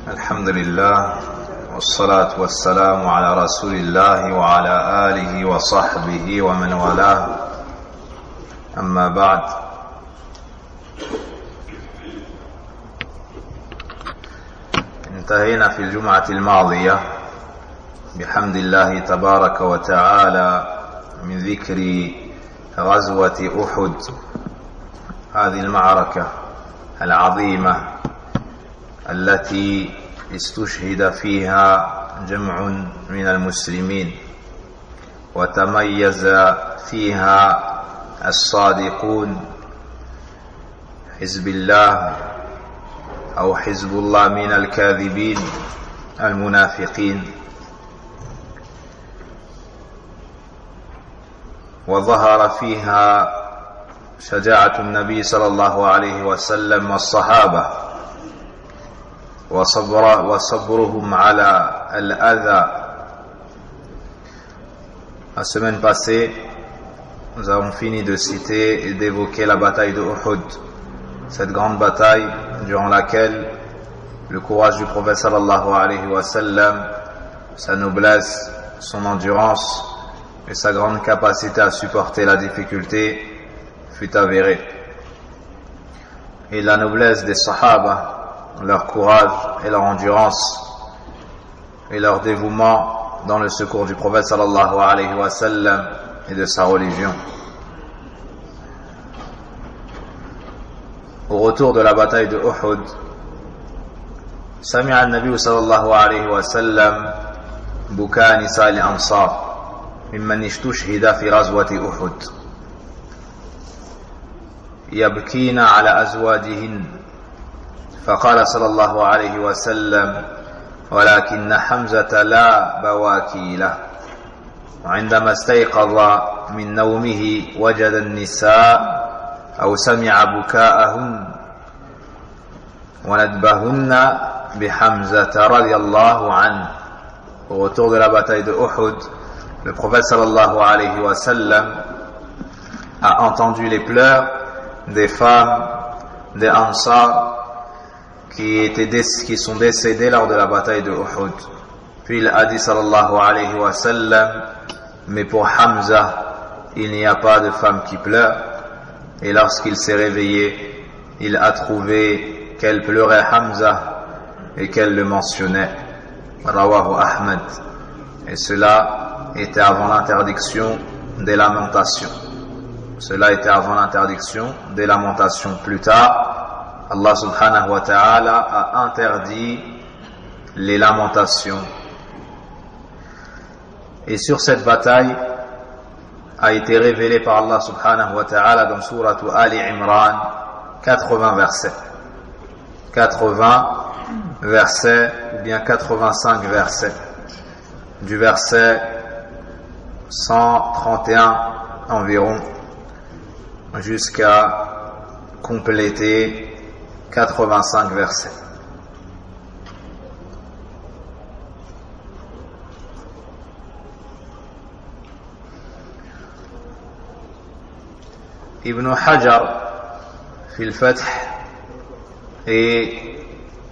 الحمد لله والصلاة والسلام على رسول الله وعلى آله وصحبه ومن والاه أما بعد انتهينا في الجمعة الماضية بحمد الله تبارك وتعالى من ذكر غزوة أحد، هذه المعركة العظيمة التي استشهد فيها جمع من المسلمين وتميز فيها الصادقون حزب الله أو حزب الله من الكاذبين المنافقين، وظهر فيها شجاعة النبي صلى الله عليه وسلم والصحابة وصبرهم على الأذى. La semaine passée, nous avons fini de citer et d'évoquer la bataille de Uhud, cette grande bataille durant laquelle le courage du prophète sallallahu alayhi wa sallam, sa noblesse, son endurance et sa grande capacité à supporter la difficulté fut avérée. Et la noblesse des Sahaba, leur courage et leur endurance et leur dévouement dans le secours du prophète sallallahu alayhi wa sallam et de sa religion. Au retour de la bataille de Uhud, سمع النبي صلى الله عليه وسلم بكاء نساء الأنصار ممن استشهد في غزوة أحد يبكين على أزواجهن، فقال صلى الله عليه وسلم: ولكن حمزة لا بواكي له. وعندما استيقظ من نومه وجد النساء أو سمع بكاءهن وندبهن بحمزة رضي الله عنه. Au retour de la bataille de Uhud, le prophète sallallahu alayhi wa sallam a entendu les pleurs des femmes des Ansar qui sont décédés lors de la bataille de Uhud. Puis il a dit sallallahu alayhi wa sallam: mais pour Hamza, il n'y a pas de femme qui pleure. Et lorsqu'il s'est réveillé, il a trouvé qu'elle pleurait Hamza et qu'elle le mentionnait. Rawahu Ahmed. Et cela était avant l'interdiction des lamentations. Cela était avant l'interdiction des lamentations. Plus tard, Allah subhanahu wa ta'ala a interdit les lamentations. Et sur cette bataille a été révélé par Allah subhanahu wa ta'ala dans sourate Ali Imran 80 versets. 80 versets ou bien 85 versets. Du verset 131 environ jusqu'à compléter 85 versets. Ibn Hajar في الفتح et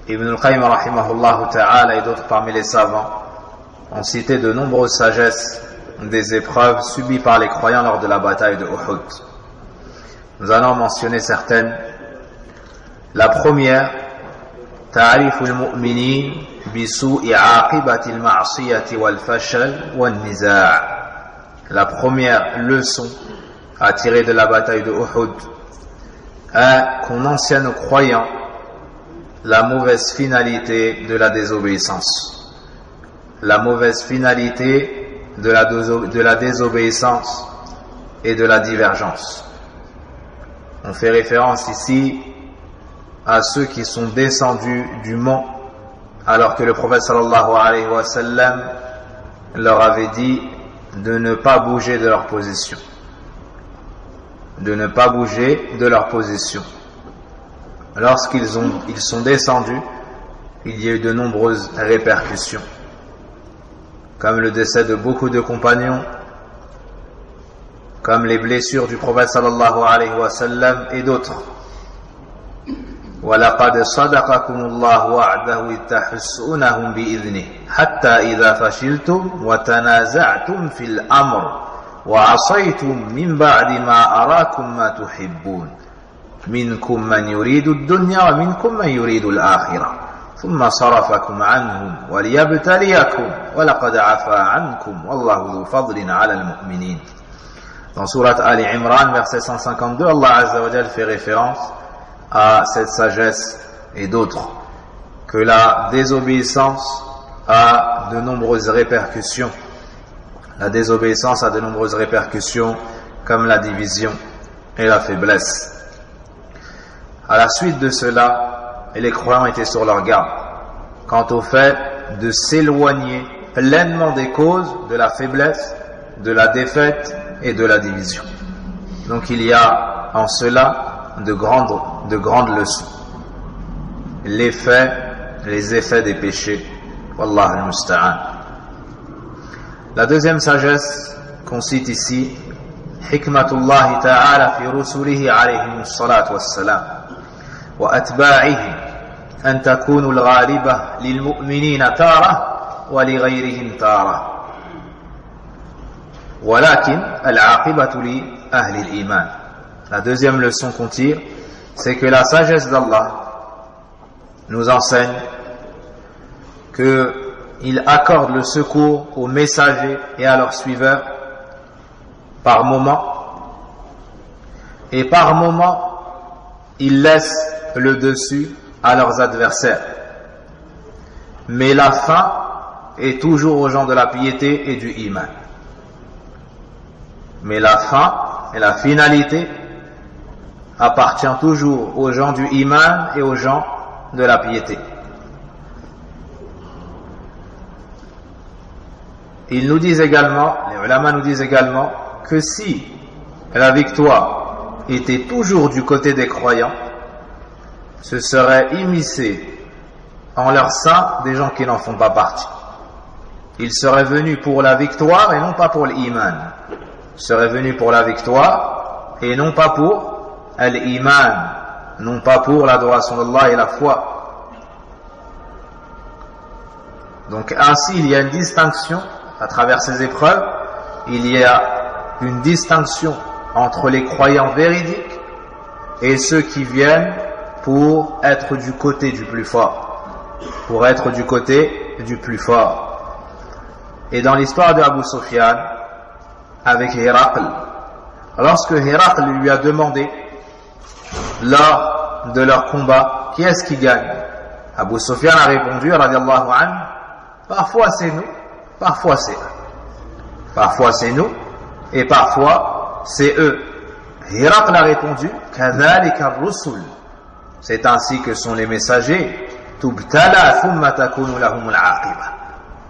Ibn al-Qayyim rahimahullah ta'ala et d'autres parmi les savants ont cité de nombreuses sagesses des épreuves subies par les croyants lors de la bataille de Uhud. Nous allons mentionner certaines. La première, تعريف المؤمنين بسوء عاقبة المعصية والفشل والنزاع. La première leçon à tirer de la bataille de Uhud est qu'on enseigne aux croyants la mauvaise finalité de la désobéissance. La mauvaise finalité de la désobéissance et de la divergence. On fait référence ici à ceux qui sont descendus du mont alors que le prophète sallallahu alayhi wa sallam leur avait dit de ne pas bouger de leur position. De ne pas bouger de leur position. Lorsqu'ils sont descendus, il y a eu de nombreuses répercussions, comme le décès de beaucoup de compagnons, comme les blessures du prophète sallallahu alayhi wa sallam et d'autres. ولقد صدقكم الله وعده إذ تحسونهم بإذنه حتى إذا فشلتم وتنازعتم في الأمر وعصيتم من بعد ما أراكم ما تحبون منكم من يريد الدنيا ومنكم من يريد الآخرة ثم صرفكم عنهم وليبتليكم ولقد عفا عنكم والله ذو فضل على المؤمنين. Dans Sourate Ali Imran, verset 152, Allah Azza wa Jal fait référence à cette sagesse et d'autres, que la désobéissance a de nombreuses répercussions. La désobéissance a de nombreuses répercussions comme la division et la faiblesse. À la suite de cela, les croyants étaient sur leur garde quant au fait de s'éloigner pleinement des causes de la faiblesse, de la défaite et de la division. Donc il y a en cela de grandes leçons. Les effets des péchés. Wallah al-musta'an. La deuxième sagesse qu'on cite ici, hikmatullah ta'ala fi rusulihi alayhim as-salatu was-salam wa atba'ihim an takunu al-ghaliba lil mu'minina tara wa li ghayrihim tara. ولكن العاقبة لأهل الإيمان. La deuxième leçon qu'on tire, c'est que la sagesse d'Allah nous enseigne qu'il accorde le secours aux messagers et à leurs suiveurs par moment, et par moment il laisse le dessus à leurs adversaires. Mais la fin est toujours aux gens de la piété et du iman. Mais la fin et la finalité appartient toujours aux gens du iman et aux gens de la piété. Ils nous disent également, les ulama nous disent également, que si la victoire était toujours du côté des croyants, ce serait immiscé en leur sein des gens qui n'en font pas partie. Ils seraient venus pour la victoire et non pas pour l'iman. Serait venu pour la victoire et non pas pour l'iman, non pas pour l'adoration d'Allah et la foi. Donc ainsi il y a une distinction à travers ces épreuves, il y a une distinction entre les croyants véridiques et ceux qui viennent pour être du côté du plus fort, pour être du côté du plus fort. Et dans l'histoire de Abu Sufyan avec Héracl, lorsque Héracl lui a demandé lors de leur combat qui est-ce qui gagne, Abu Sufyan a répondu radiyallahu anhu, parfois c'est nous, parfois c'est eux, parfois c'est nous et parfois c'est eux. Héracl a répondu kadhalika ar-rusul, c'est ainsi que sont les messagers, tubtala thumma takunu lahum al-aqiba,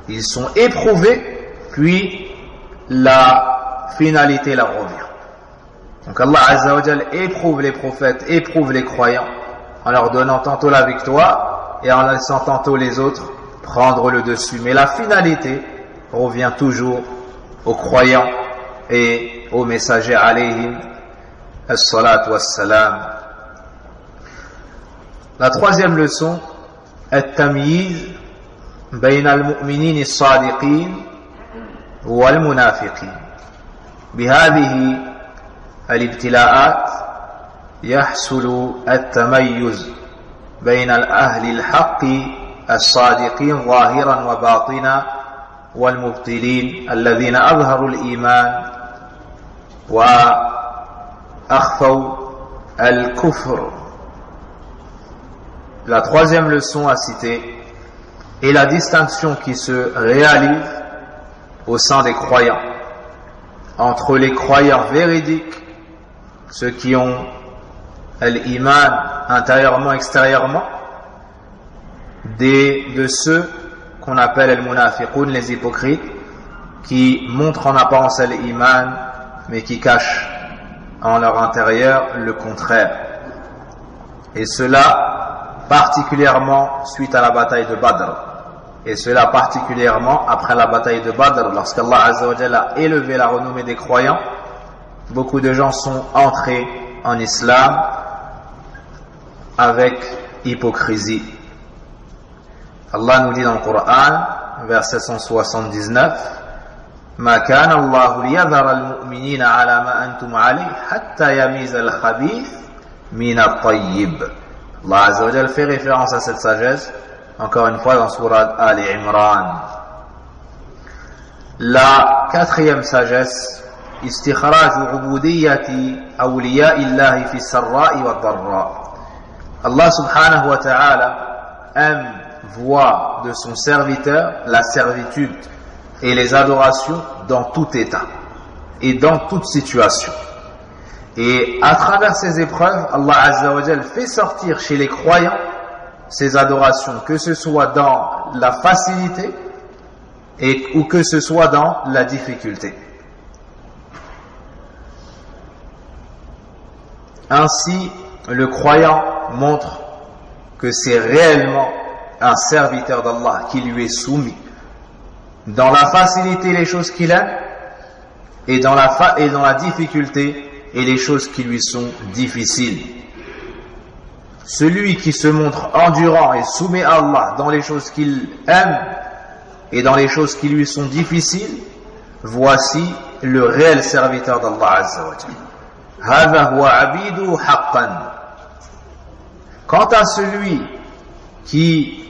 ils sont éprouvés puis la finalité leur revient. Donc Allah Azza wa Jal éprouve les prophètes, éprouve les croyants en leur donnant tantôt la victoire et en laissant tantôt les autres prendre le dessus. Mais la finalité revient toujours aux croyants et aux messagers alayhim as-salatu was-salam. La troisième leçon, at-tamyiz bayna al-mu'minin as-sadiqin wal-munafiqin. بهذه الابتلاءات يحصل التميز بين الأهل الحق الصادقين ظاهرا وباطنا والمبطلين الذين أظهروا الإيمان وأخفوا الكفر. La troisième leçon à citer est la distinction qui se réalise au sein des croyants entre les croyants véridiques, ceux qui ont l'iman intérieurement, extérieurement, de ceux qu'on appelle al-munafiqun, les hypocrites, qui montrent en apparence l'iman, mais qui cachent en leur intérieur le contraire. Et cela particulièrement suite à la bataille de Badr. Et cela particulièrement après la bataille de Badr, lorsqu'Allah Azza wa Jalla a élevé la renommée des croyants, beaucoup de gens sont entrés en islam avec hypocrisie. Allah nous dit dans le Coran, verset 179, ما كان الله ليذر المؤمنين على ما أنتم عليه حتى يميز الخبيث من الطيب. Allah Azza wa Jal fait référence à cette sagesse, encore une fois dans Sourate Ali Imran. La quatrième sagesse, استخراج عبودية أولياء الله في السراء والضراء. Allah subhanahu wa ta'ala aime voir de son serviteur la servitude et les adorations dans tout état et dans toute situation. Et à travers ces épreuves, Allah Azza wa Jal fait sortir chez les croyants ces adorations, que ce soit dans la facilité ou que ce soit dans la difficulté. Ainsi, le croyant montre que c'est réellement un serviteur d'Allah qui lui est soumis. Dans la facilité, les choses qu'il aime, et dans la difficulté, et les choses qui lui sont difficiles. Celui qui se montre endurant et soumet à Allah dans les choses qu'il aime et dans les choses qui lui sont difficiles, voici le réel serviteur d'Allah Azza wa Jalla. هذا هو عبيده حقا. Quant à celui qui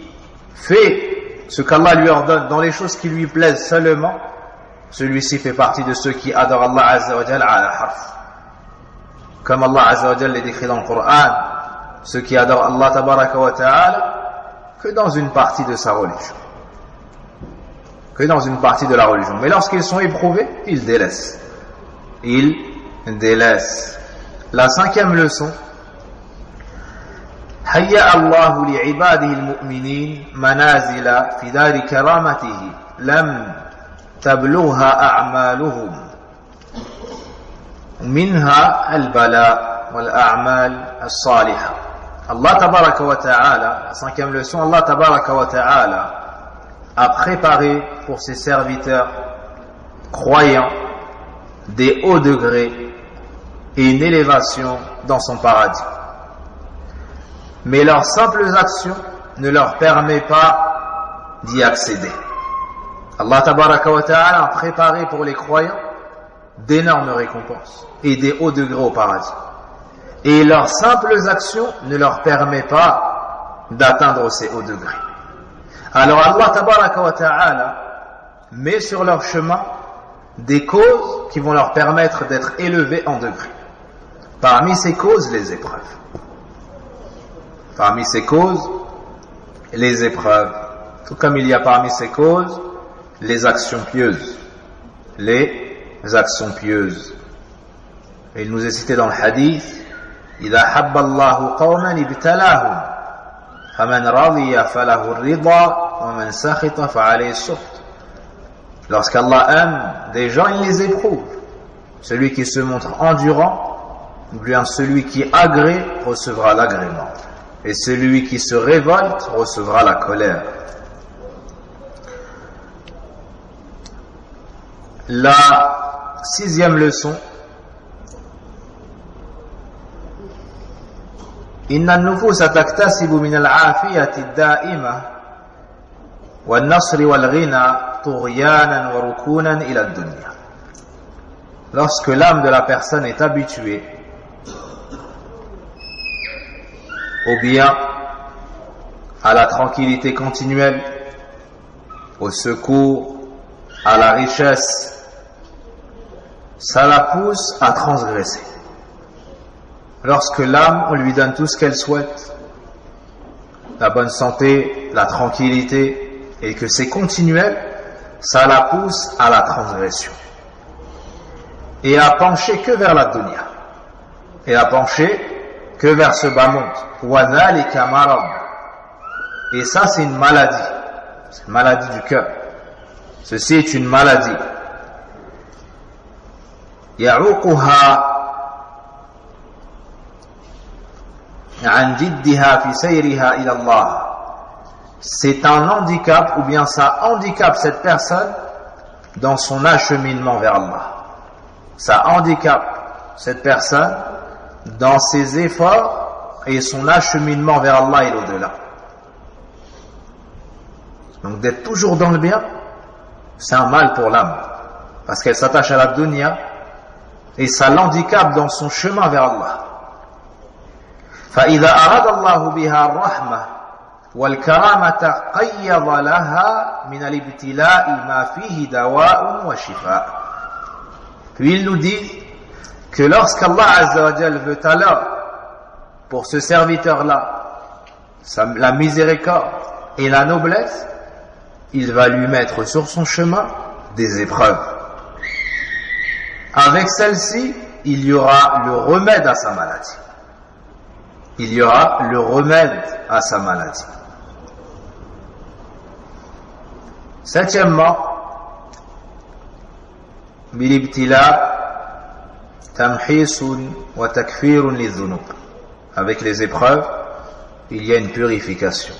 fait ce qu'Allah lui ordonne dans les choses qui lui plaisent seulement, celui-ci fait partie de ceux qui adorent Allah Azza wa Jalla ala harf. Comme Allah Azza wa Jalla est décrit dans le Coran, ceux qui adorent Allah Tabaraka wa Ta'ala que dans une partie de sa religion. Que dans une partie de la religion. Mais lorsqu'ils sont éprouvés, ils délaissent. Ils délaissent. La cinquième leçon, هيأ الله لعباده المؤمنين منازل في دار كرامته لم تبلغها أعمالهم منها البلاء والأعمال الصالحة. Allah Tabaraka wa Ta'ala, la cinquième leçon, Allah Tabaraka wa Ta'ala a préparé pour ses serviteurs croyants des hauts degrés et une élévation dans son paradis. Mais leurs simples actions ne leur permettent pas d'y accéder. Allah Tabaraka wa Ta'ala a préparé pour les croyants d'énormes récompenses et des hauts degrés au paradis. Et leurs simples actions ne leur permettent pas d'atteindre ces hauts degrés. Alors Allah Tabaraka wa Ta'ala met sur leur chemin des causes qui vont leur permettre d'être élevés en degrés. Parmi ces causes, les épreuves. Parmi ces causes, les épreuves. Tout comme il y a parmi ces causes, les actions pieuses. Les actions pieuses. Et il nous est cité dans le hadith, إذا حب الله قوما ابتلاهم فمن رضي فله الرضا ومن سخط فعليه السخط. Lorsqu'Allah aime des gens, il les éprouve. Celui qui se montre endurant, ou bien celui qui agrée, recevra l'agrément. Et celui qui se révolte recevra la colère. La sixième leçon, إن النفوس تكتسب من العافية الدائمة والنصر والغنى طغيانا وركونا إلى الدنيا. Lorsque l'âme de la personne est habituée au bien, à la tranquillité continuelle, au secours, à la richesse, ça la pousse à transgresser. Lorsque l'âme, on lui donne tout ce qu'elle souhaite, la bonne santé, la tranquillité, et que c'est continuel, ça la pousse à la transgression. Et à pencher que vers la dunya. Et à pencher que vers ce bas monde. وَذَلِكَ مَرَضٌ. Et ça, c'est une maladie. C'est une maladie du cœur. Ceci est une maladie. يَعُوقُهَا عن جدها في سيرها إلى الله. C'est un handicap, ou bien ça handicape cette personne dans son acheminement vers Allah. Ça handicape cette personne dans ses efforts et son acheminement vers Allah et l'au-delà. Donc d'être toujours dans le bien, c'est un mal pour l'âme, parce qu'elle s'attache à la dunya et ça l'handicape dans son chemin vers Allah. فإذا أراد الله بها الرحمة والكرامة قيض لها من الابتلاء ما فيه دواء وشفاء. Puis il nous dit que lorsqu'Allah Azza wa Jal veut alors pour ce serviteur-là la miséricorde et la noblesse, il va lui mettre sur son chemin des épreuves. Avec celle-ci, il y aura le remède à sa maladie. Il y aura le remède à sa maladie. Septièmement, bilibtila tamhisun wa takfirun lidhunub. Avec les épreuves, il y a une purification.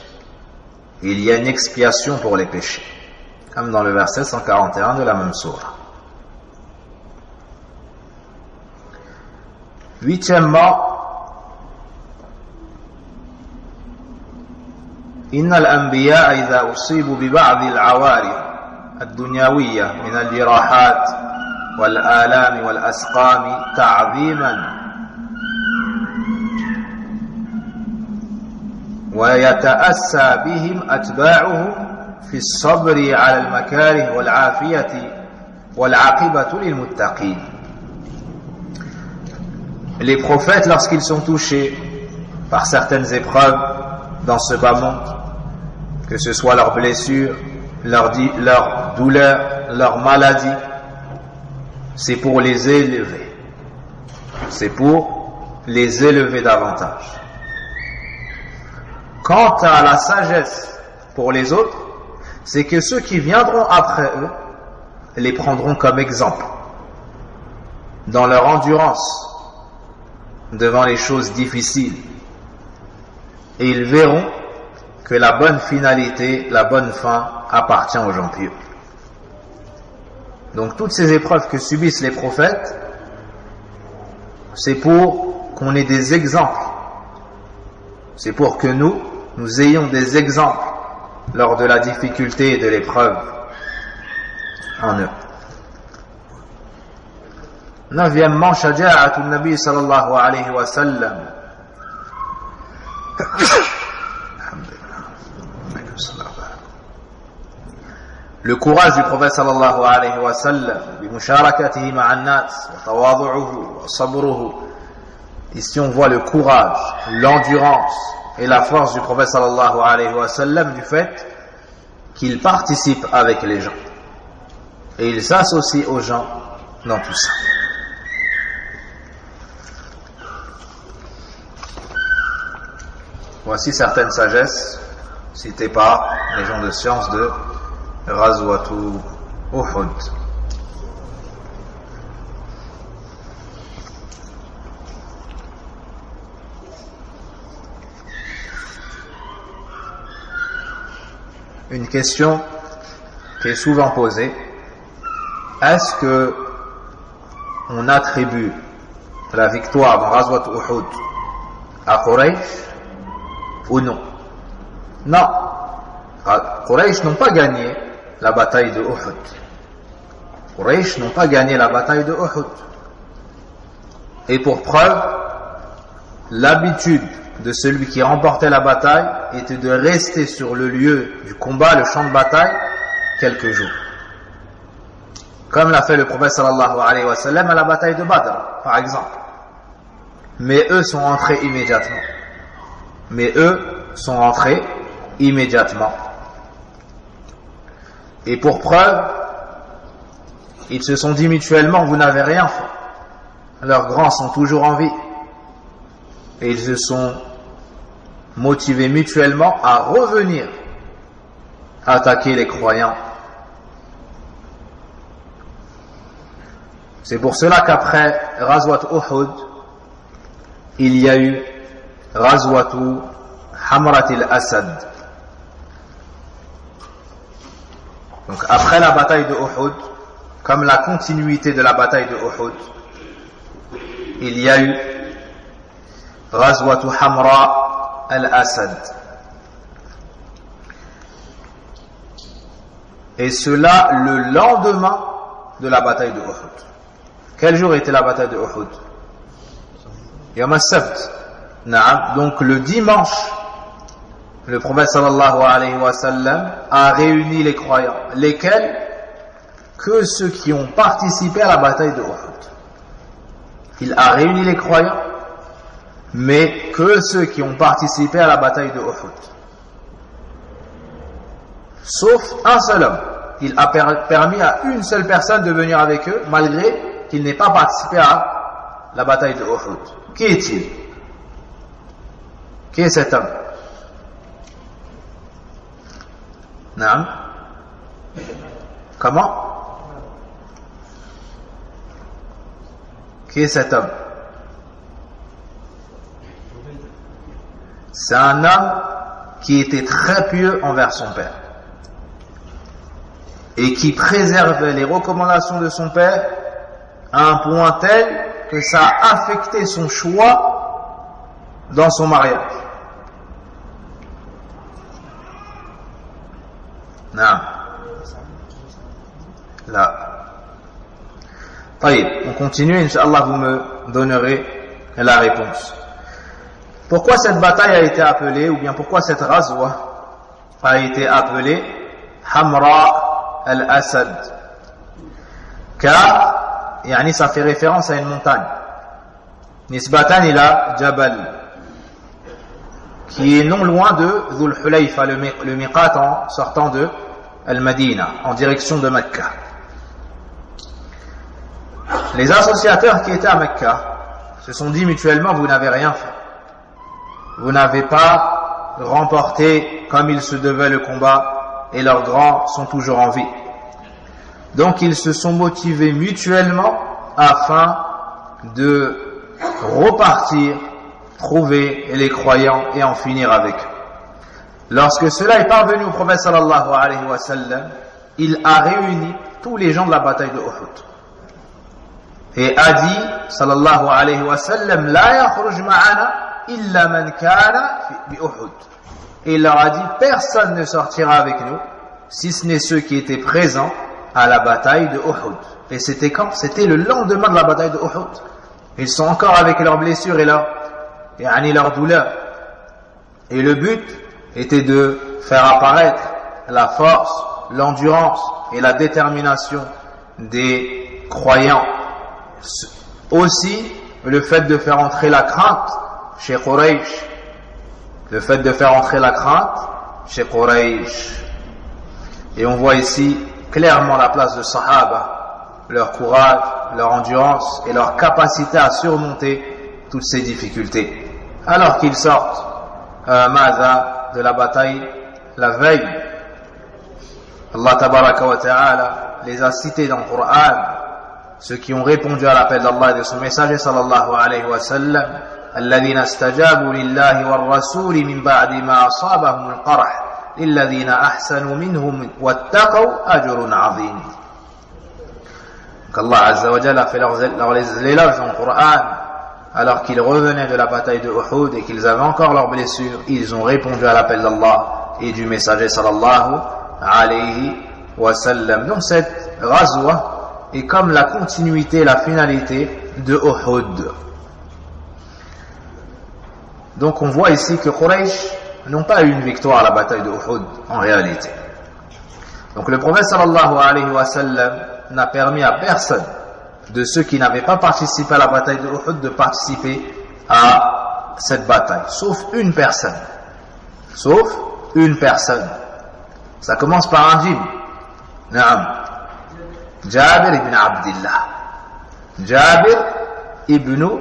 Il y a une expiation pour les péchés. Comme dans le verset 141 de la même sourate. Huitièmement, إن الأنبياء إذا أصيبوا ببعض العوارض الدنيوية من الجراحات والآلام والأسقام تعظيما ويتأسى بهم أتباعهم في الصبر على المكاره والعافية والعاقبة للمتقين. Les prophètes, lorsqu'ils sont touchés par certaines épreuves dans ce bas monde, que ce soit leurs blessures, leurs douleurs, leurs maladies, c'est pour les élever. C'est pour les élever davantage. Quant à la sagesse pour les autres, c'est que ceux qui viendront après eux les prendront comme exemple dans leur endurance devant les choses difficiles, et ils verront que la bonne finalité, la bonne fin appartient aux gens pieux. Donc toutes ces épreuves que subissent les prophètes, c'est pour qu'on ait des exemples. C'est pour que nous ayons des exemples lors de la difficulté et de l'épreuve en eux. Neuvièmement, shaja'atu nabi sallallahu alayhi wa sallam. Le courage du prophète sallallahu alayhi wa sallam, bimusharakatihi ma'an nas, wa tawadu'uhu, wa sabruhu. Ici on voit le courage, l'endurance et la force du prophète sallallahu alayhi wa sallam du fait qu'il participe avec les gens et il s'associe aux gens dans tout ça. Voici certaines sagesses citées par les gens de science de Ghazwatu Uhud. Une question qui est souvent posée: est-ce que on attribue la victoire dans Ghazwat Uhud à Quraysh ou non? Non. Quraysh n'ont pas gagné la bataille de Uhud. Quraysh n'ont pas gagné la bataille de Uhud. Et pour preuve, l'habitude de celui qui remportait la bataille était de rester sur le lieu du combat, le champ de bataille, quelques jours. Comme l'a fait le prophète sallallahu alayhi wa sallam à la bataille de Badr, par exemple. Mais eux sont entrés immédiatement. Et pour preuve, ils se sont dit mutuellement: vous n'avez rien fait. Leurs grands sont toujours en vie. Et ils se sont motivés mutuellement à revenir attaquer les croyants. C'est pour cela qu'après Ghazwat Uhud, il y a eu Ghazwatu Hamrat al-Asad. Donc après la bataille de Uhud, comme la continuité de la bataille de Uhud, il y a eu Ghazwatu Hamra al-Asad. Et cela le lendemain de la bataille de Uhud. Quel jour était la bataille de Uhud? Yom al-Sabt. Donc le dimanche, le prophète sallallahu alayhi wa sallam a réuni les croyants, lesquels? Que ceux qui ont participé à la bataille de Uhud. Il a réuni les croyants, mais que ceux qui ont participé à la bataille de Uhud. Sauf un seul homme. Il a permis à une seule personne de venir avec eux, malgré qu'il n'ait pas participé à la bataille de Uhud. Qui est-il? Qui est cet homme? Naam. Comment? Qui est cet homme? C'est un homme qui était très pieux envers son père et qui préservait les recommandations de son père à un point tel que ça a affecté son choix dans son mariage. Non. Là. On continue, Inch'Allah, vous me donnerez la réponse. Pourquoi cette bataille a été appelée, ou bien pourquoi cette Ghazwa a été appelée Hamra al-Asad? Car, ça fait référence à une montagne. Nisbatan ila Jabal, qui est non loin de Dhul Hulayfa, le miqat en sortant de Al-Madina, en direction de Mecca. Les associateurs qui étaient à Mecca se sont dit mutuellement: vous n'avez rien fait. Vous n'avez pas remporté comme il se devait le combat, et leurs grands sont toujours en vie. Donc ils se sont motivés mutuellement afin de repartir, trouver les croyants et en finir avec eux. Lorsque cela est parvenu au prophète sallallahu alayhi wa sallam, il a réuni tous les gens de la bataille de Uhud et a dit sallallahu alayhi wa sallam: la yakhruj ma'ana illa man kana bi Uhud. Et il leur a dit: personne ne sortira avec nous si ce n'est ceux qui étaient présents à la bataille de Uhud. Et c'était quand? C'était le lendemain de la bataille de Uhud. Ils sont encore avec leurs blessures et leur douleur. Et le but était de faire apparaître la force, l'endurance et la détermination des croyants. Aussi, le fait de faire entrer la crainte chez Quraysh. Le fait de faire entrer la crainte chez Quraysh. Et on voit ici clairement la place de Sahaba, leur courage, leur endurance et leur capacité à surmonter toutes ces difficultés. Alors qu'ils sortent de la bataille la veille, Allah tabaraka wa ta'ala les a cités dans le Coran, ceux qui ont répondu à l'appel d'Allah et de son messager sallallahu alayhi wa sallam: الذين استجابوا لله والرسول من بعد ما أصابهم القرح للذين أحسنوا منهم واتقوا أجر عظيم. qu'Allah Azza wa Jalla a fait leurs éloges dans le Coran alors qu'ils revenaient de la bataille de Uhud et qu'ils avaient encore leurs blessures. Ils ont répondu à l'appel d'Allah et du messager sallallahu alayhi wa sallam. Donc cette Ghazwa est comme la continuité, la finalité de Uhud. Donc on voit ici que Quraysh n'ont pas eu une victoire à la bataille de Uhud en réalité. Donc le prophète sallallahu alayhi wa sallam n'a permis à personne de ceux qui n'avaient pas participé à la bataille de Uhud de participer à cette bataille, sauf une personne. Sauf une personne. Ça commence par un djinn. Naam. Jabir ibn Abdillah. Jabir ibn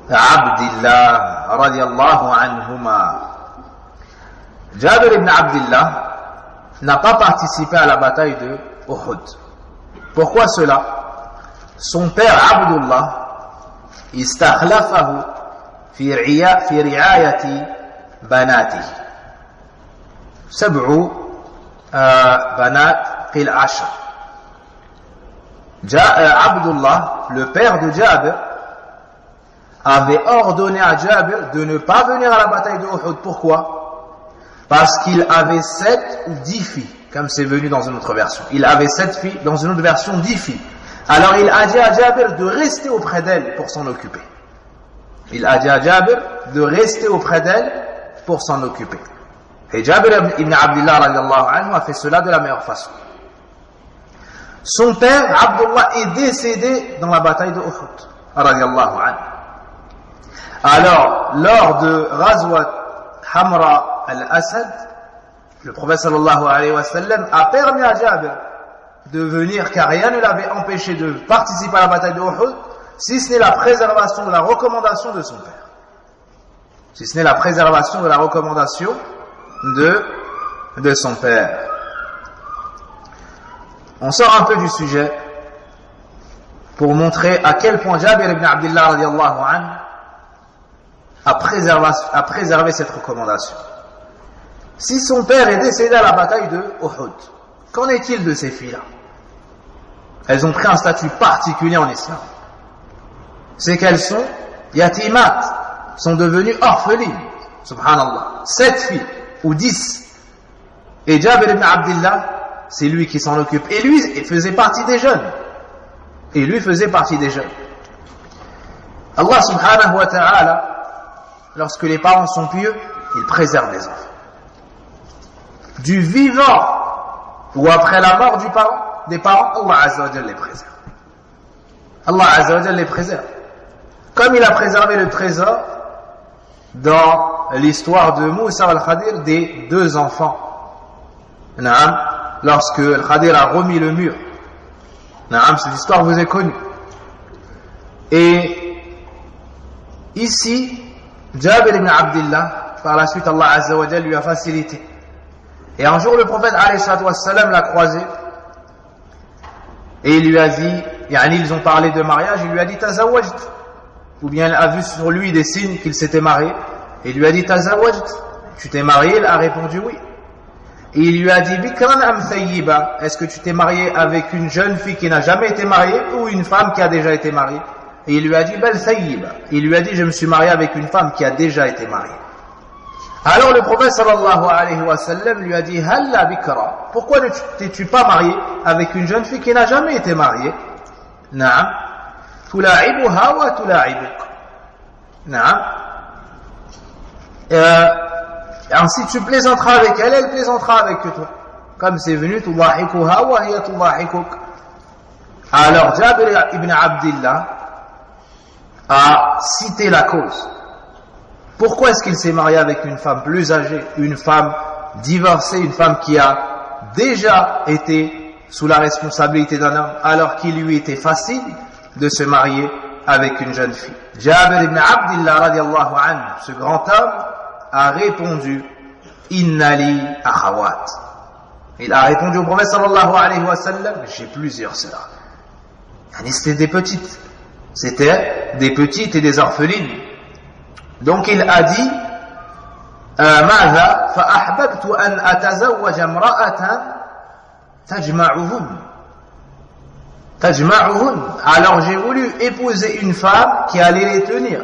Abdillah radiyallahu anhuma. Jabir ibn Abdillah n'a pas participé à la bataille de Uhud. Pourquoi cela? Son père Abdullah istakhlafahu fi ri'ayati banati. Sab'u banat qil 10. Abdullah, le père de Jabir, avait ordonné à Jabir de ne pas venir à la bataille de Uhud. Pourquoi? Parce qu'il avait 7 ou 10 filles, comme c'est venu dans une autre version. Il avait 7 filles, dans une autre version 10 filles. Alors il a dit à Jabir de rester auprès d'elle pour s'en occuper. Il a dit à Jabir de rester auprès d'elle pour s'en occuper. Et Jabir ibn Abdullah radiallahu anhu a fait cela de la meilleure façon. Son père, Abdullah, est décédé dans la bataille de Uhud radiallahu anhu. Alors, lors de Ghazwat Hamra al-Asad, le prophète sallallahu alayhi wa sallam a permis à Jabir de venir, car rien ne l'avait empêché de participer à la bataille de Uhud, si ce n'est la préservation de la recommandation de son père. Si ce n'est la préservation de la recommandation de son père. On sort un peu du sujet pour montrer à quel point Jabir ibn Abdullah radiallahu anhu a préservé cette recommandation. Si son père est décédé à la bataille de Uhud, qu'en est-il de ces filles-là? Elles ont pris un statut particulier en islam. C'est qu'elles sont yatimat, sont devenues orphelines. Subhanallah. 7 filles ou 10. Et Jabir ibn Abdullah, c'est lui qui s'en occupe. Et lui, il faisait partie des jeunes. Allah subhanahu wa ta'ala, lorsque les parents sont pieux, il préserve les enfants. Du vivant ou après la mort des parents, Allah azza wa jalla les préserve. Allah azza wa jalla les préserve. Comme il a préservé le trésor dans l'histoire de Moussa al-Khadir des 2 enfants. Naam, lorsque al-Khadir a remis le mur. Naam, cette histoire vous est connue. Et ici, Jabir ibn Abdullah, par la suite Allah azza wa jalla lui a facilité. Et un jour le prophète alayhi salatu wassalam l'a croisé et il lui a dit, ils ont parlé de mariage, il lui a dit tazawwajd, ou bien elle a vu sur lui des signes qu'il s'était marié et il lui a dit tazawwajd, tu t'es marié? Il a répondu oui. Et il lui a dit bikran am thayyiba, est-ce que tu t'es marié avec une jeune fille qui n'a jamais été mariée ou une femme qui a déjà été mariée? Et il lui a dit bal thayyiba, il lui a dit je me suis marié avec une femme qui a déjà été mariée. Alors le prophète sallallahu alayhi wa sallam lui a dit halla bikra, pourquoi ne t'es-tu pas marié avec une jeune fille qui n'a jamais été mariée? Naam, tula'ibuha wa tula'ibuk. Naam, ainsi tu plaisanteras avec elle, elle plaisantera avec toi, comme c'est venu tudahikuha wa hiya tudahikuk. Alors Jabir ibn Abdullah a cité la cause. Pourquoi est-ce qu'il s'est marié avec une femme plus âgée, une femme divorcée, une femme qui a déjà été sous la responsabilité d'un homme, alors qu'il lui était facile de se marier avec une jeune fille? Jabir ibn Abdullah radiallahu anhu, ce grand homme, a répondu Inna li akhawat. Il a répondu au prophète sallallahu alayhi wa sallam, j'ai plusieurs sœurs. C'était des petites. C'était des petites et des orphelines. Donc il a dit ماذا فأحببت أن أتزوج امرأة تجمعهن. Alors j'ai voulu épouser une femme qui allait les tenir,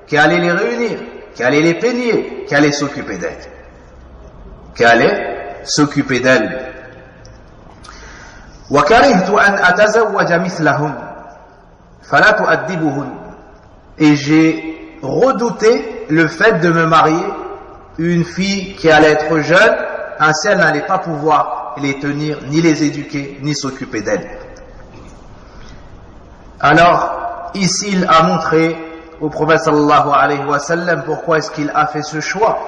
qui allait les réunir, qui allait les peigner, qui allait s'occuper d'elle. وكرهت أن أتزوج مثلهن فلا تؤدبهن. Et j'ai redouté le fait de me marier une fille qui allait être jeune, ainsi elle n'allait pas pouvoir les tenir, ni les éduquer, ni s'occuper d'elles. Alors, ici il a montré au prophète sallallahu alayhi wa sallam pourquoi est-ce qu'il a fait ce choix.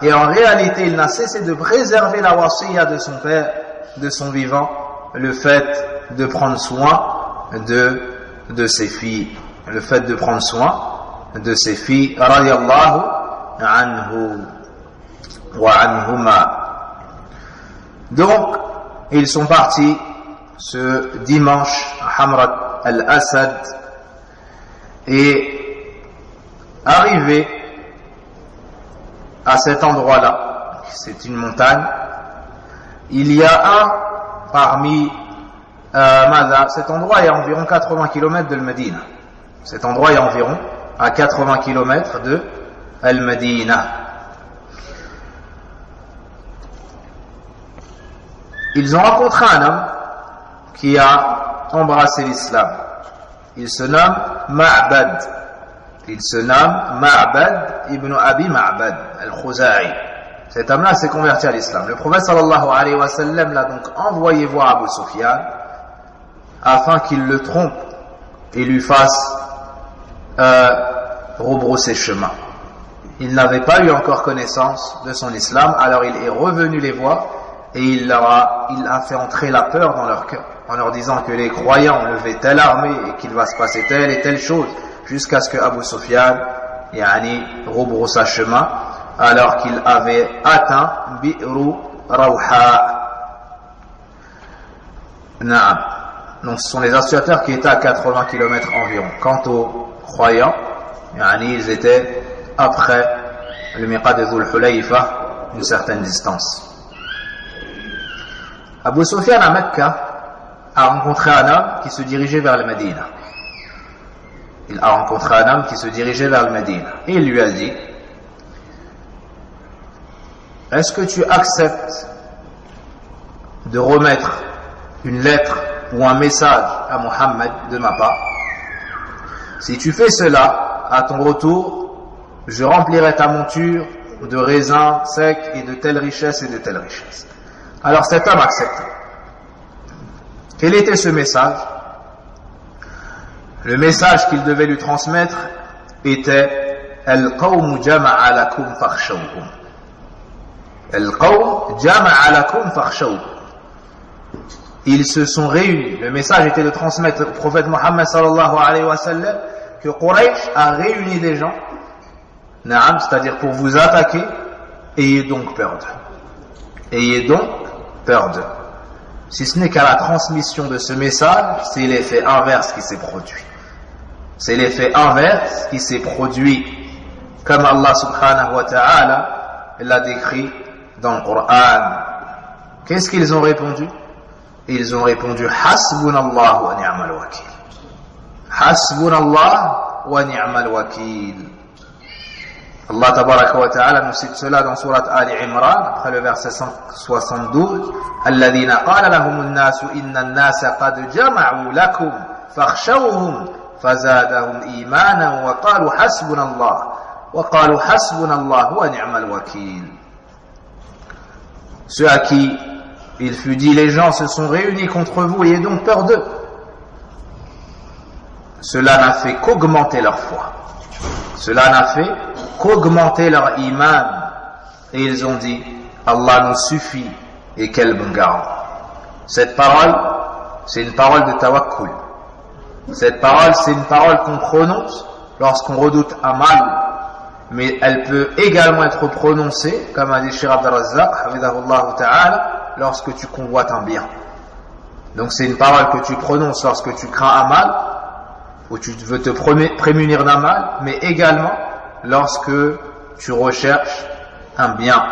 Et en réalité, il n'a cessé de préserver la wasiya de son père, de son vivant, le fait de prendre soin de ses filles. Le fait de prendre soin de ses filles, radiyallahu anhu wa anhuma. Donc, ils sont partis ce dimanche à Hamrat al-Asad et arrivés à cet endroit-là, c'est une montagne, il y a un parmi cet endroit est à environ 80 km de Médine. Cet endroit est environ à 80 km de Al-Madina. Ils ont rencontré un homme qui a embrassé l'islam. Il se nomme Ma'bad. Il se nomme Ma'bad ibn Abi Ma'bad al-Khuza'i. Cet homme-là s'est converti à l'islam. Le prophète sallallahu alayhi wa sallam l'a donc envoyé voir Abu Sufyan afin qu'il le trompe et lui fasse rebrousser chemin. Il n'avait pas eu encore connaissance de son islam, alors il est revenu les voir et il a fait entrer la peur dans leur cœur en leur disant que les croyants ont levé telle armée et qu'il va se passer telle et telle chose, jusqu'à ce que Abu Sufyan rebroussa chemin alors qu'il avait atteint Bi'ru Rawha. Naam. Donc ce sont les assiateurs qui étaient à 80 km environ. Quant aux croyants, ils étaient après le miqat de Dhul Hulayfa, une certaine distance. Abu Sufyan à Mecca a rencontré un homme qui se dirigeait vers le Médina. Il a rencontré un homme qui se dirigeait vers le Médina. Et il lui a dit: est-ce que tu acceptes de remettre une lettre ou un message à Mohammed de ma part? Si tu fais cela, à ton retour, je remplirai ta monture de raisins secs et de telle richesse et de telle richesse. Alors cet homme accepta. Quel était ce message? Le message qu'il devait lui transmettre était: Al-qawmu jama'a lakum fakhshawhum. Al-qawm jama'a lakum fakhshawhum. Ils se sont réunis. Le message était de transmettre au prophète Mohammed sallallahu alayhi wa sallam que Quraysh a réuni des gens, c'est-à-dire pour vous attaquer. Ayez donc peur d'eux. Ayez donc peur d'eux. Si ce n'est qu'à la transmission de ce message, c'est l'effet inverse qui s'est produit. C'est l'effet inverse qui s'est produit, comme Allah subhanahu wa ta'ala l'a décrit dans le Coran. Qu'est-ce qu'ils ont répondu? Ils ont répondu: Hasbunallah wa ni'mal wakil. Hasbunallah wa ni'mal wakil. Allah tabaraka wa ta'ala nous cite cela dans surat Ali Imran, après le verset 172. Alladhina qala lahumun nasu inna an-nasa qad jama'u lakum fakhshawhum fazadahum imanan wa qalu hasbunallah wa ni'mal wakil. Ceux à qui il fut dit: les gens se sont réunis contre vous, ayez donc peur d'eux. Cela n'a fait qu'augmenter leur foi. Cela n'a fait qu'augmenter leur iman. Et ils ont dit: Allah nous suffit, et quel bon garant. Cette parole, c'est une parole de tawakkul. Cette parole, c'est une parole qu'on prononce lorsqu'on redoute un mal, mais elle peut également être prononcée, comme a dit Cheikh Abd al-Razzaq, hafidhahullah ta'ala, lorsque tu convoites un bien. Donc c'est une parole que tu prononces lorsque tu crains un mal, ou tu veux te prémunir d'un mal, mais également lorsque tu recherches un bien.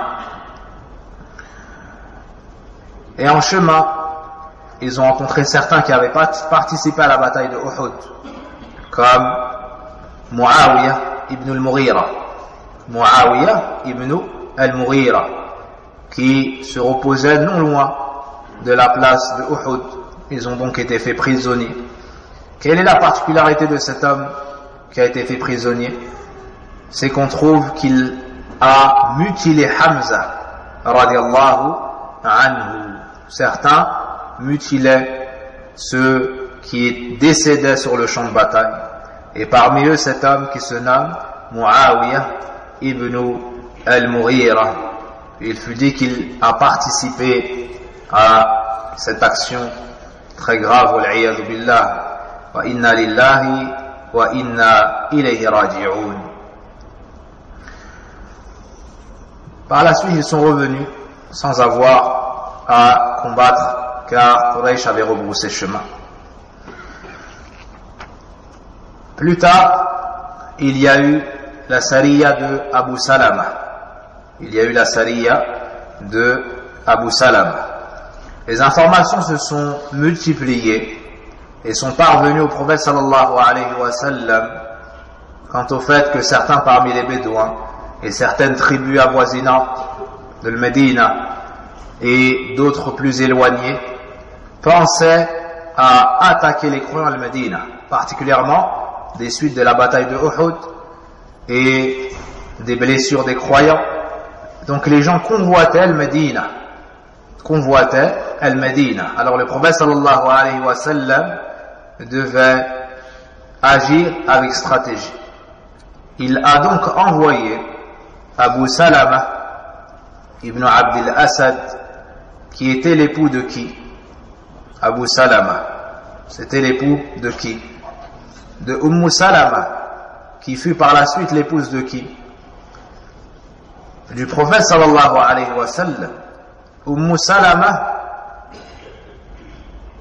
Et en chemin, ils ont rencontré certains qui n'avaient pas participé à la bataille de Uhud, comme Muawiyah ibn al-Mughira. Muawiyah ibn al-Mughira, qui se reposait non loin de la place de Uhud. Ils ont donc été faits prisonniers. Quelle est la particularité de cet homme qui a été fait prisonnier? C'est qu'on trouve qu'il a mutilé Hamza radiallahu anhu. Certains mutilaient ceux qui décédaient sur le champ de bataille. Et parmi eux, cet homme qui se nomme Muawiyah ibn al-Mughira. Il fut dit qu'il a participé à cette action très grave, wal-'iyadhu billah, wa inna lillahi wa inna ilayhi raji'un. Par la suite, ils sont revenus sans avoir à combattre, car Quraysh avait rebroussé chemin. Plus tard, il y a eu la sariya de Abu Salama. Il y a eu la sariya de Abu Salama. Les informations se sont multipliées et sont parvenus au prophète sallallahu alayhi wa sallam quant au fait que certains parmi les Bédouins et certaines tribus avoisinantes de Médina et d'autres plus éloignées pensaient à attaquer les croyants de Médina, particulièrement des suites de la bataille de Uhud et des blessures des croyants. Donc les gens convoitaient Al-Médina. Alors le prophète sallallahu alayhi wa sallam devait agir avec stratégie. Il a donc envoyé Abu Salama ibn Abd al-Asad, qui était l'époux de qui? Abu Salama, c'était l'époux de qui? De Salama, qui fut par la suite l'épouse de qui? Du prophète sallallahu alayhi wa sallam. Salama,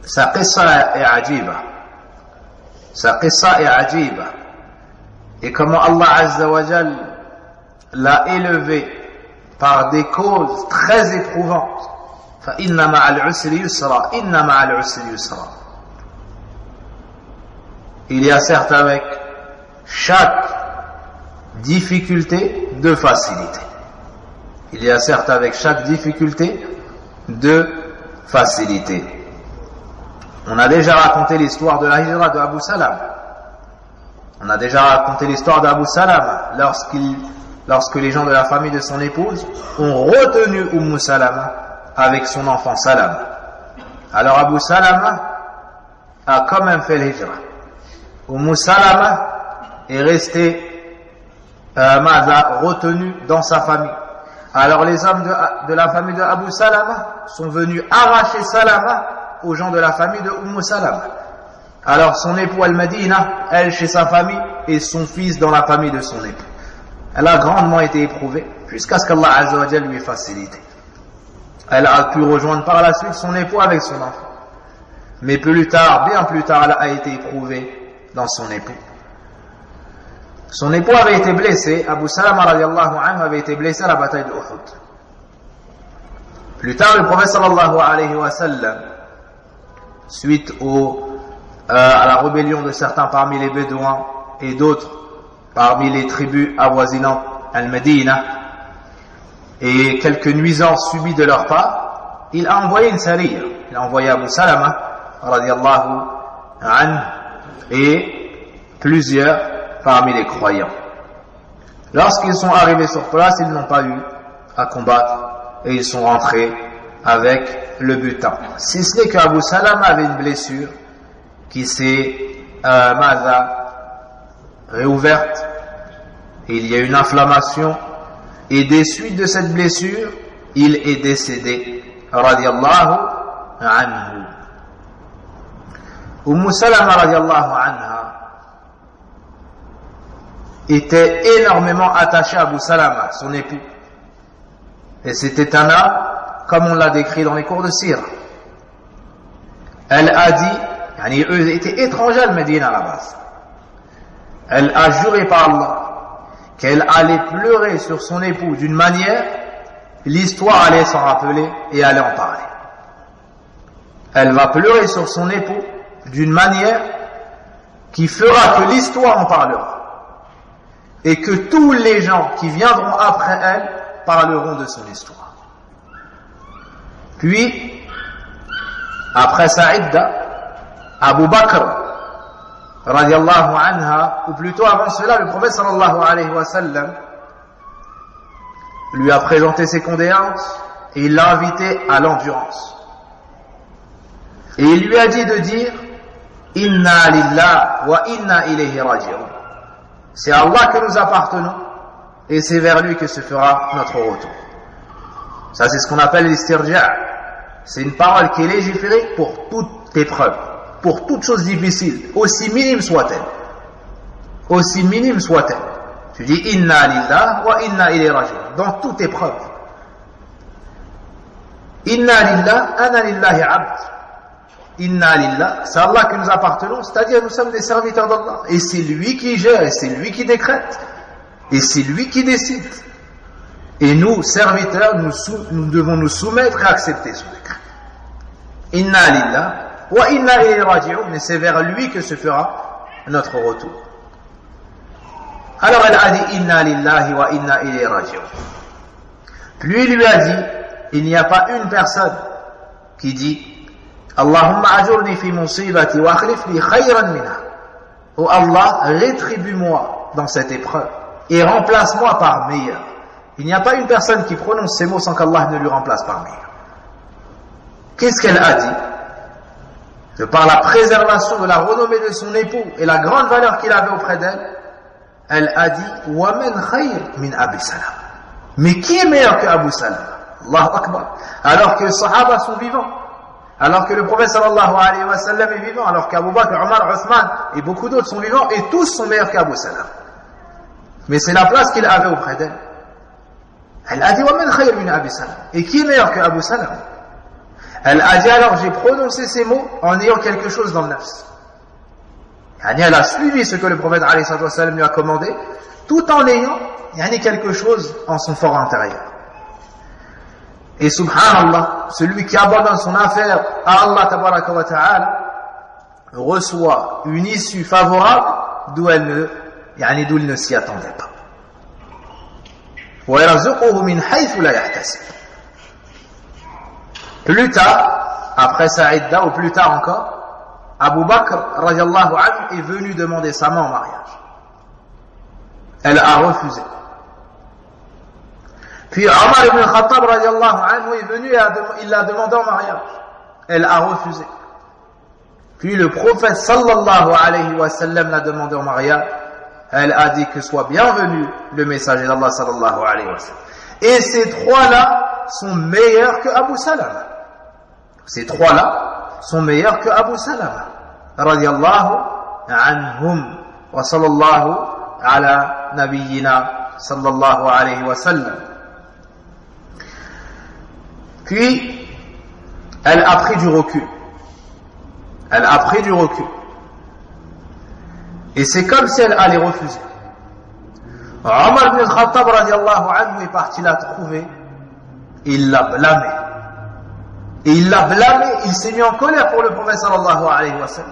sa qissa est ajiba. Et comment Allah Azza wa Jal l'a élevé par des causes très éprouvantes. Fa inna ma'al usri yusra, inna ma'al usri yusra. Il y a certes avec chaque difficulté de facilité. On a déjà raconté l'histoire de la hijra de Abu Salama. Lorsque les gens de la famille de son épouse ont retenu Salama avec son enfant Salama. Alors Abu Salama a quand même fait l'hijra. Salama est restée retenue dans sa famille. Alors les hommes de la famille de Abu Salama sont venus arracher Salama aux gens de la famille de Salama. Alors son époux Al-Madina, elle chez sa famille, et son fils dans la famille de son époux. Elle a grandement été éprouvée jusqu'à ce qu'Allah Azza wa Jalla lui ait facilité. Elle a pu rejoindre par la suite son époux avec son enfant. Mais bien plus tard, elle a été éprouvée dans son époux. Son époux avait été blessé, Abu Salama radiallahu anhu avait été blessé à la bataille de Uhud. Plus tard, le prophète sallallahu alayhi wa sallam, suite à la rébellion de certains parmi les Bédouins et d'autres parmi les tribus avoisinantes Al-Médina et quelques nuisances subies de leur part, il a envoyé une sariya. Il a envoyé Abu Salama radiallahu anhu et plusieurs parmi les croyants. Lorsqu'ils sont arrivés sur place, ils n'ont pas eu à combattre et ils sont rentrés avec le butin. Si ce n'est qu'Abu Salama avait une blessure qui s'est réouverte, et il y a une inflammation, et des suites de cette blessure, il est décédé. Radiallahu anhu. Salama radiallahu anha était énormément attachée à Abu Salama, son époux. Et c'était un homme, comme on l'a décrit dans les cours de Sira. Elle a dit, eux étaient étrangers à Médine à la base. Elle a juré par Allah qu'elle allait pleurer sur son époux d'une manière, l'histoire allait s'en rappeler et allait en parler. Elle va pleurer sur son époux d'une manière qui fera que l'histoire en parlera. Et que tous les gens qui viendront après elle parleront de son histoire. Puis, après sa idda, Abu Bakr, radiallahu anha, ou plutôt avant cela, le prophète sallallahu alayhi wa sallam, lui a présenté ses condoléances et il l'a invité à l'endurance. Et il lui a dit de dire Inna lillah wa inna ilayhi raji'un. C'est à Allah que nous appartenons et c'est vers lui que se fera notre retour. Ça, c'est ce qu'on appelle l'istirja'. C'est une parole qui est légiférée pour toute épreuve, pour toute chose difficile, aussi minime soit-elle. Tu dis Inna lillah wa inna ilayhi raji'un dans toute épreuve. Inna lillah, ana lillahi abd. Inna lillah, c'est Allah que nous appartenons, c'est-à-dire nous sommes des serviteurs d'Allah. Et c'est lui qui gère, et c'est lui qui décrète, et c'est lui qui décide. Et nous, serviteurs, nous devons nous soumettre et accepter son décret. Inna lillah Wa inna ilayhi raji'un, mais c'est vers lui que se fera notre retour. Alors elle a dit inna lillahi wa inna ilayhi raji'un. Puis il lui a dit, il n'y a pas une personne qui dit Allahumma ajurni fi musibati wa akhlif li khayran minha. Oh Allah, rétribue-moi dans cette épreuve et remplace-moi par meilleur. Il n'y a pas une personne qui prononce ces mots sans qu'Allah ne lui remplace par meilleur. Qu'est-ce qu'elle a dit? De par la préservation de la renommée de son époux et la grande valeur qu'il avait auprès d'elle, elle a dit wa man khayr min Abi Salam. Mais qui est meilleur que Abu Salam? Allahu Akbar. Alors que les Sahaba sont vivants, alors que le prophète sallallahu alayhi wa sallam est vivant, alors qu'Abu Bakr, Omar, Othman et beaucoup d'autres sont vivants, et tous sont meilleurs qu'Abu Salam. Mais c'est la place qu'il avait auprès d'elle. Elle a dit wa man khayr min Abi Salam. Et qui est meilleur que Abu Salam? Elle a dit alors j'ai prononcé ces mots en ayant quelque chose dans le nafs. Elle a suivi ce que le prophète alayhi wa sallam lui a commandé, tout en ayant quelque chose en son fort intérieur. Et subhanallah, celui qui abandonne son affaire à Allah tabaraka wa ta'ala reçoit une issue favorable d'où il ne s'y attendait pas. وَيَرْزُقُهُ مِنْ حَيْثُ لَا يَحْتَسِبُ. Plus tard, après sa idda, ou plus tard encore, Abu Bakr radiallahu anhu est venu demander sa main en mariage. Elle a refusé. Puis Omar ibn Khattab radiallahu anhu est venu et il l'a demandé en mariage. Elle a refusé. Puis le prophète sallallahu alayhi wa sallam l'a demandé en mariage. Elle a dit que soit bienvenu le messager d'Allah sallallahu alayhi wa sallam. Et ces trois-là sont meilleurs que Abu Salama. Ces trois-là sont meilleurs que Abu Salama. Radiallahu anhum wa sallallahu ala nabiyyina sallallahu alayhi wa sallam. Puis, elle a pris du recul. Elle a pris du recul. Et c'est comme si elle allait refuser. Omar ibn al-Khattab radiallahu anhu est parti la trouver. Il l'a blâmé. Et il l'a blâmé, il s'est mis en colère pour le prophète sallallahu alayhi wa sallam.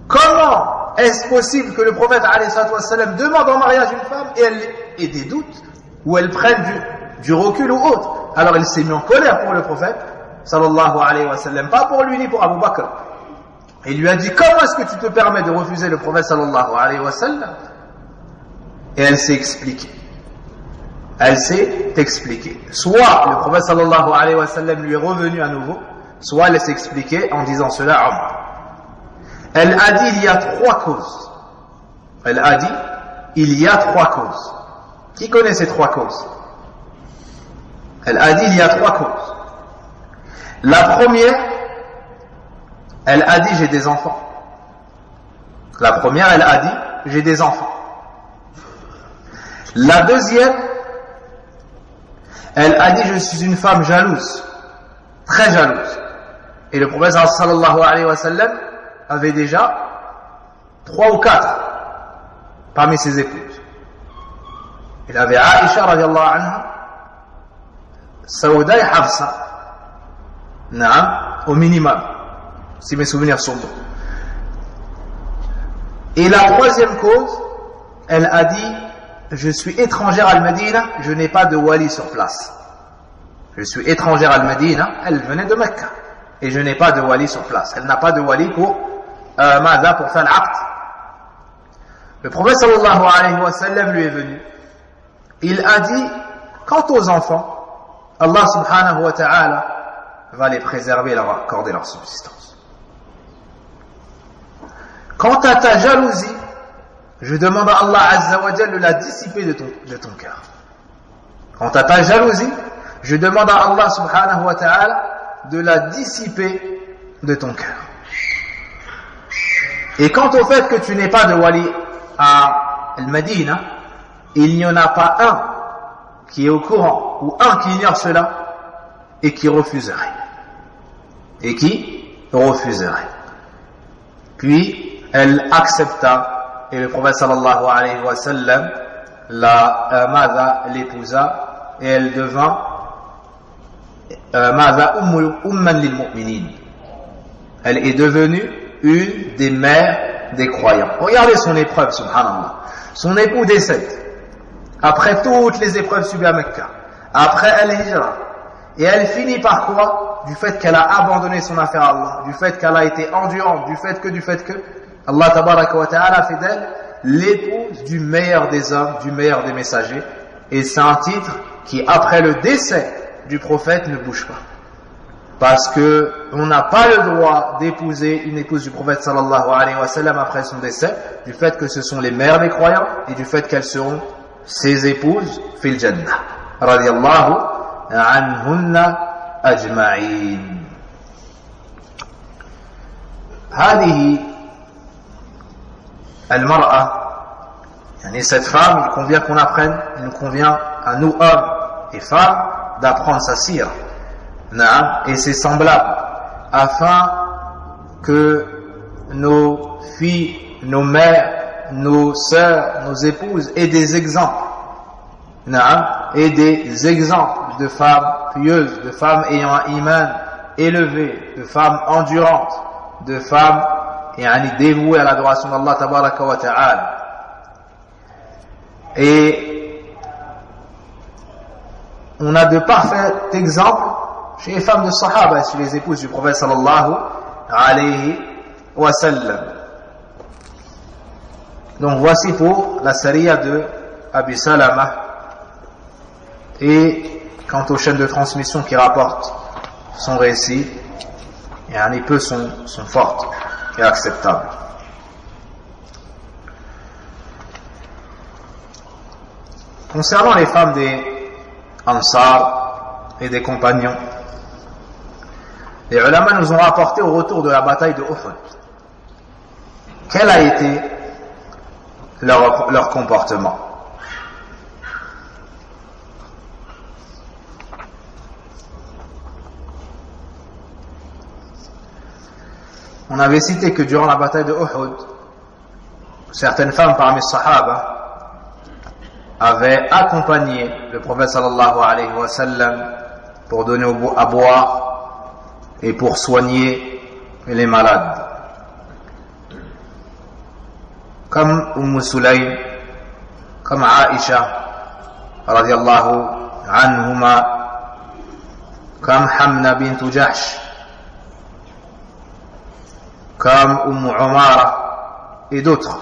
Comment est-ce possible que le prophète alayhi wa sallam demande en mariage une femme et elle ait des doutes ou elle prenne du recul ou autre? Alors il s'est mis en colère pour le prophète sallallahu alayhi wa sallam, pas pour lui ni pour Abu Bakr. Il lui a dit comment est-ce que tu te permets de refuser le prophète sallallahu alayhi wa sallam? Et elle s'est expliquée. Elle s'est expliquée. Soit le prophète sallallahu alayhi wa sallam lui est revenu à nouveau, soit elle s'est expliquée en disant cela à Omar. Elle a dit il y a trois causes. Elle a dit il y a trois causes. Qui connaît ces trois causes? Elle a dit il y a trois causes. La première, elle a dit j'ai des enfants. La première, elle a dit j'ai des enfants. La deuxième, elle a dit je suis une femme jalouse, très jalouse. Et le prophète sallallahu alayhi wa sallam avait déjà 3 ou 4 parmi ses épouses. Il avait Aïcha radiallahu anha, Saouda et Hafsa, au minimum, si mes souvenirs sont bons. Et la troisième cause, elle a dit je suis étrangère à Al-Madina, je n'ai pas de wali sur place. Je suis étrangère à Al-Madina, elle venait de Mecca, et je n'ai pas de wali sur place. Elle n'a pas de wali pour faire l'aqd. Le prophète sallallahu alayhi wa sallam lui est venu. Il a dit quant aux enfants, Allah subhanahu wa ta'ala va les préserver et leur accorder leur subsistance. Quant à ta jalousie, je demande à Allah azza wa jalla de la dissiper de ton cœur. Quant à ta jalousie, je demande à Allah subhanahu wa ta'ala de la dissiper de ton cœur. Et quant au fait que tu n'aies pas de wali à Al-Madina, il n'y en a pas un qui est au courant ou un qui ignore cela et qui refuserait. Puis elle accepta et le prophète sallallahu alayhi wa sallam l'épousa et elle devint umman lil mu'minin. elle est devenue une des mères des croyants. Regardez son épreuve, subhanallah. Son époux décède. Après toutes les épreuves subies à Mecca. Après Al-Hijra. Et elle finit par quoi? Du fait qu'elle a abandonné son affaire à Allah. Du fait qu'elle a été endurante. Du fait que Allah tabaraka wa ta'ala fait d'elle l'épouse du meilleur des hommes, du meilleur des messagers. Et c'est un titre qui, après le décès du prophète, ne bouge pas. Parce que on n'a pas le droit d'épouser une épouse du prophète sallallahu alayhi wa sallam après son décès, du fait que ce sont les mères des croyants et du fait qu'elles seront ses épouses fil jannah. Radiyallahu anhunna ajma'in. هذه المرأة, يعني cette femme, il convient qu'on apprenne, il nous convient à nous hommes et femmes d'apprendre sa sira et ses semblables, afin que nos filles, nos mères, nos sœurs, nos épouses aient des exemples, et des exemples de femmes pieuses, de femmes ayant un iman élevé, de femmes endurantes, de femmes dévouées à l'adoration d'Allah tabaraka wa ta'ala. Et on a de parfaits exemples chez les femmes de Sahaba, chez les épouses du prophète sallallahu alayhi wa sallam. Donc voici pour la sariya de Abi Salama. Et quant aux chaînes de transmission qui rapportent son récit, peu sont fortes et acceptables. Concernant les femmes des Ansar et des compagnons, les ulama nous ont rapporté au retour de la bataille de Uhud quel a été leur comportement. On avait cité que durant la bataille de Uhud, certaines femmes parmi les Sahaba avaient accompagné le prophète sallallahu alayhi wa sallam pour donner à boire et pour soigner les malades. Comme Sulaym, comme Aïcha radiyallahu anhuma, comme Hamna bint Jahsh, comme Umara et d'autres.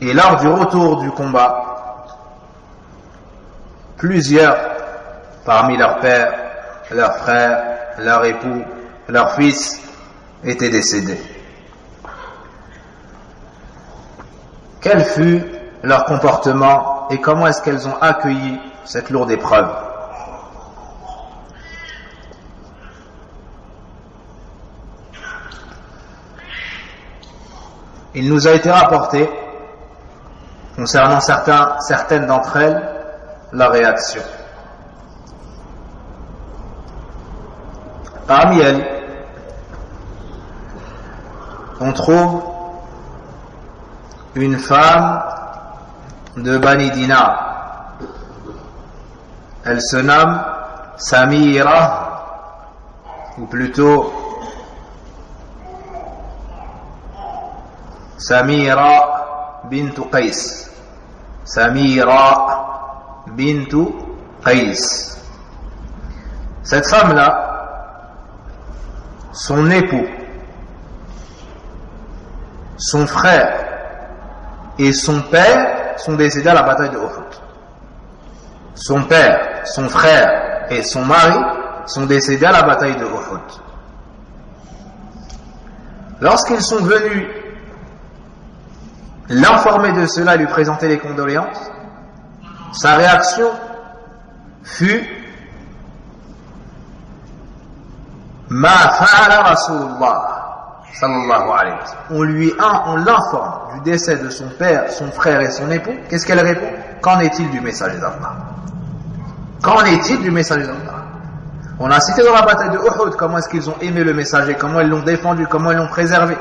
Et lors du retour du combat, plusieurs parmi leurs pères, leurs frères, leurs époux, leurs fils étaient décédés. Quel fut leur comportement et comment est-ce qu'elles ont accueilli cette lourde épreuve? Il nous a été rapporté concernant certaines d'entre elles la réaction. Parmi elles, on trouve une femme de Bani Dinar. Elle se nomme Samira, ou plutôt Samira bint Qais. Samira bint Qais. Cette femme-là, son époux, son frère et son père sont décédés à la bataille de Uhud. Son père, son frère et son mari sont décédés à la bataille de Uhud. Lorsqu'ils sont venus l'informer de cela, lui présenter les condoléances, sa réaction fut Ma fa'ala Rasulullah sallallahu alayhi wa sallam. On l'informe du décès de son père, son frère et son époux. Qu'est-ce qu'elle répond? Qu'en est-il du messager d'Allah? Qu'en est-il du messager d'Allah? On a cité dans la bataille de Uhud comment est-ce qu'ils ont aimé le messager, comment ils l'ont défendu, comment ils l'ont préservé,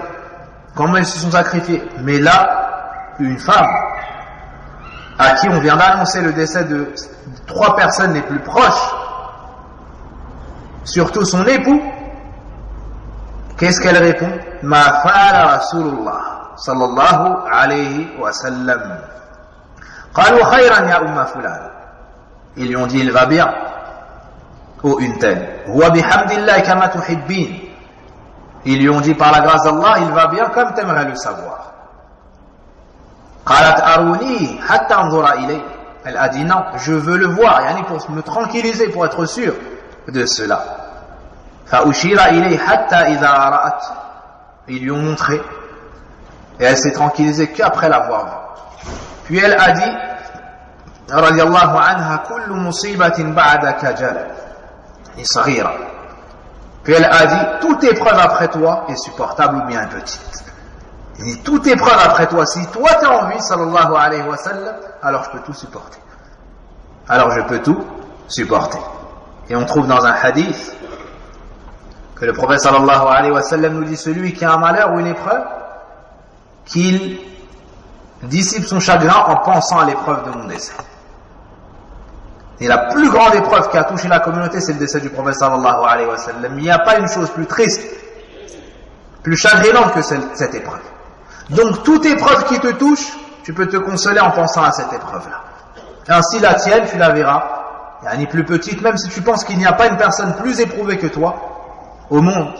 comment ils se sont sacrifiés. Mais là, une femme à qui on vient d'annoncer le décès de 3 personnes les plus proches, surtout son époux, qu'est-ce qu'elle répond? Ma fa'ala Rasulullah sallallahu alayhi wa sallam. Qalu khayran ya umma fulan. Ils lui ont dit, il va bien. Oh, une telle. Huwa bihamdillah kama tuhibbin. Ils lui ont dit, par la grâce d'Allah, il va bien comme t'aimerais le savoir. Qalat aruni hatta anzura ilay. Elle a dit non, je veux le voir, yani pour me tranquilliser, pour être sûr de cela. Fa'ushira ilay hatta idha ra'at. Ils lui ont montré. Et elle s'est tranquillisée qu'après l'avoir vu. Puis elle a dit, radiyallahu anha, kullu musibatin ba'daka jalal. Saghira. Puis elle a dit, toute épreuve après toi est supportable ou bien petite. Il dit, toute épreuve après toi, si toi tu as envie, sallallahu alayhi wa sallam, alors je peux tout supporter. Alors je peux tout supporter. Et on trouve dans un hadith que le prophète sallallahu alayhi wa sallam nous dit, celui qui a un malheur ou une épreuve, qu'il dissipe son chagrin en pensant à l'épreuve de mon décès. Et la plus grande épreuve qui a touché la communauté, c'est le décès du prophète sallallahu alayhi wa sallam. Il n'y a pas une chose plus triste, plus chagrinante que cette épreuve. Donc toute épreuve qui te touche, tu peux te consoler en pensant à cette épreuve-là. Ainsi la tienne, tu la verras, ni plus petite, même si tu penses qu'il n'y a pas une personne plus éprouvée que toi au monde,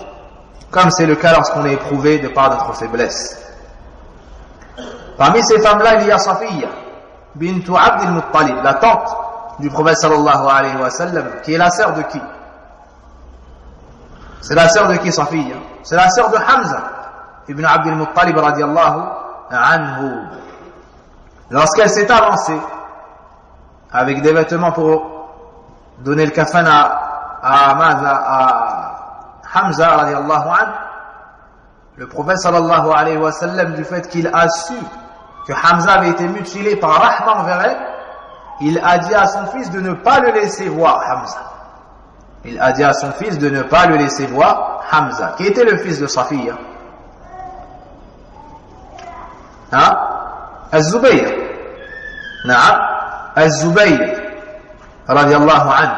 comme c'est le cas lorsqu'on est éprouvé de par notre faiblesse. Parmi ces femmes-là, il y a Safiya bintu Abd al-Muttalib, la tante du prophète sallallahu alayhi wa sallam, qui est la sœur de qui? C'est la sœur de qui, Safiya? C'est la sœur de Hamza ibn Abd al-Muttalib radiyallahu anhu. Lorsqu'elle s'est avancée avec des vêtements pour donner le kafan à Hamza radiyallahu anhu, le prophète sallallahu alayhi wa sallam, du fait qu'il a su que Hamza avait été mutilé par rahma envers elle, il a dit à son fils de ne pas le laisser voir Hamza. Il a dit à son fils de ne pas le laisser voir Hamza, qui était le fils de Safiya. Az-Zubayr. Az-Zubayr radiyallahu anhu.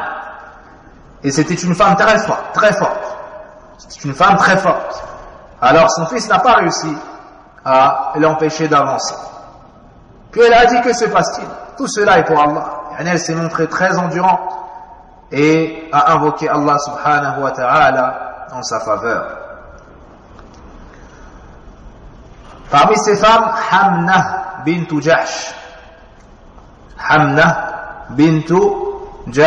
Et c'était une femme très forte, très forte. C'était une femme très forte. Alors son fils n'a pas réussi à l'empêcher d'avancer. Puis elle a dit, que se passe-t-il? Tout cela est pour Allah. Elle s'est montrée très endurante et a invoqué Allah subhanahu wa ta'ala en sa faveur. Parmi ces femmes, Hamna bintu Jahsh. Hamna bintu Jahsh.